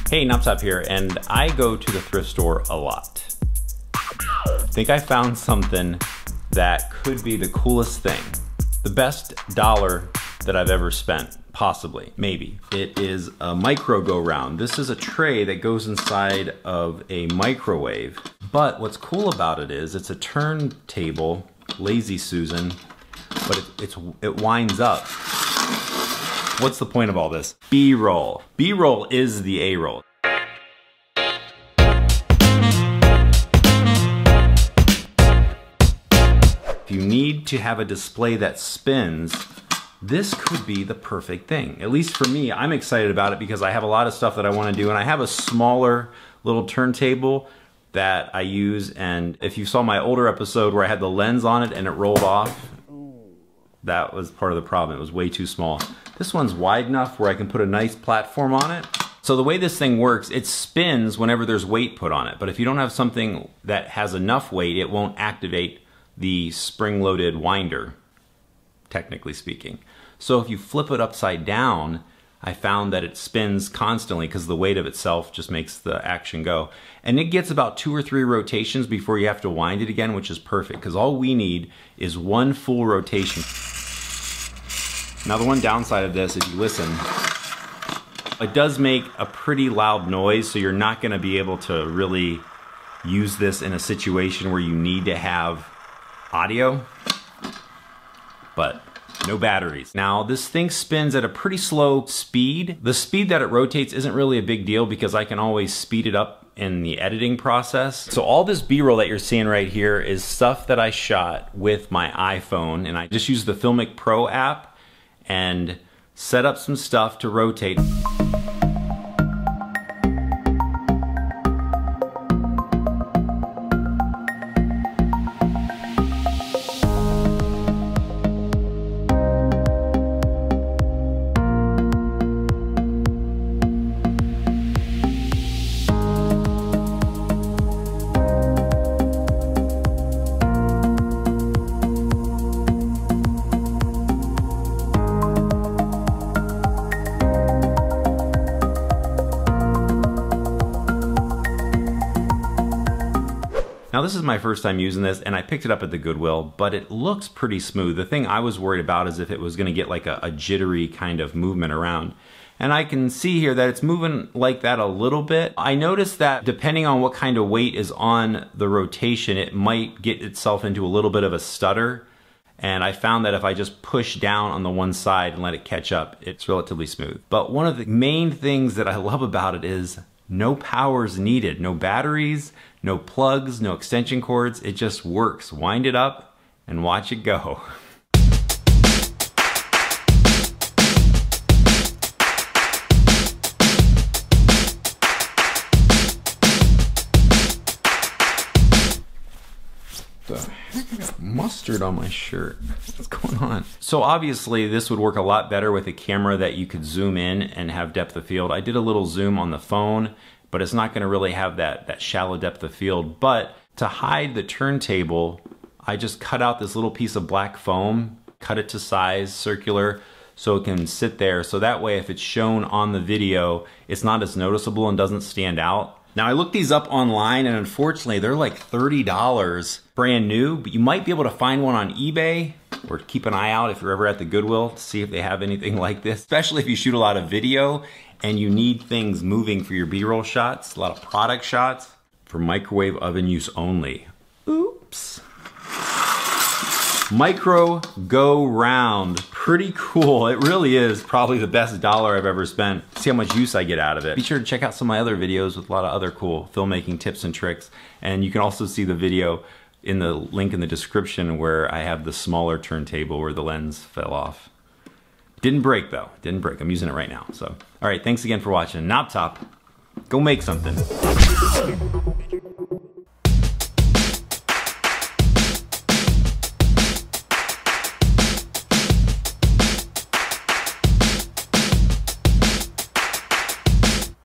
Hey, Noptop here, and I go to the thrift store a lot. I think I found something that could be the coolest thing. The best dollar that I've ever spent, possibly, maybe. It is a micro go-round. This is a tray that goes inside of a microwave. But what's cool about it is it's a turntable, Lazy Susan, but it winds up. What's the point of all this? B-roll. B-roll is the A-roll. If you need to have a display that spins, this could be the perfect thing. At least for me, I'm excited about it because I have a lot of stuff that I want to do, and I have a smaller little turntable that I use, and if you saw my older episode where I had the lens on it and it rolled off, that was part of the problem. It was way too small. This one's wide enough where I can put a nice platform on it. So the way this thing works, it spins whenever there's weight put on it. But if you don't have something that has enough weight, it won't activate the spring-loaded winder, technically speaking. So if you flip it upside down, I found that it spins constantly because the weight of itself just makes the action go. And it gets about 2 or 3 rotations before you have to wind it again, which is perfect because all we need is one full rotation. Now the one downside of this, if you listen, it does make a pretty loud noise, so you're not going to be able to really use this in a situation where you need to have audio, but no batteries. Now this thing spins at a pretty slow speed. The speed that it rotates isn't really a big deal because I can always speed it up in the editing process. So all this B-roll that you're seeing right here is stuff that I shot with my iPhone, and I just used the Filmic Pro app and set up some stuff to rotate. Now this is my first time using this, and I picked it up at the Goodwill, but it looks pretty smooth. The thing I was worried about is if it was gonna get like a jittery kind of movement around. And I can see here that it's moving like that a little bit. I noticed that depending on what kind of weight is on the rotation, it might get itself into a little bit of a stutter. And I found that if I just push down on the one side and let it catch up, it's relatively smooth. But one of the main things that I love about it is no power's needed, no batteries, no plugs, no extension cords. It just works. Wind it up and watch it go. The heck, I got mustard on my shirt. What's going on? So obviously this would work a lot better with a camera that you could zoom in and have depth of field. I did a little zoom on the phone, but it's not gonna really have that shallow depth of field. But to hide the turntable, I just cut out this little piece of black foam, cut it to size, circular, so it can sit there. So that way if it's shown on the video, it's not as noticeable and doesn't stand out. Now I looked these up online, and unfortunately they're like $30 brand new, but you might be able to find one on eBay, or keep an eye out if you're ever at the Goodwill to see if they have anything like this, especially if you shoot a lot of video and you need things moving for your B-roll shots, a lot of product shots, for microwave oven use only. Oops. Micro go round. Pretty cool. It really is probably the best dollar I've ever spent. See how much use I get out of it. Be sure to check out some of my other videos with a lot of other cool filmmaking tips and tricks. And you can also see the video in the link in the description where I have the smaller turntable where the lens fell off. Didn't break though. Didn't break. I'm using it right now. So, all right. Thanks again for watching. Noptop, go make something.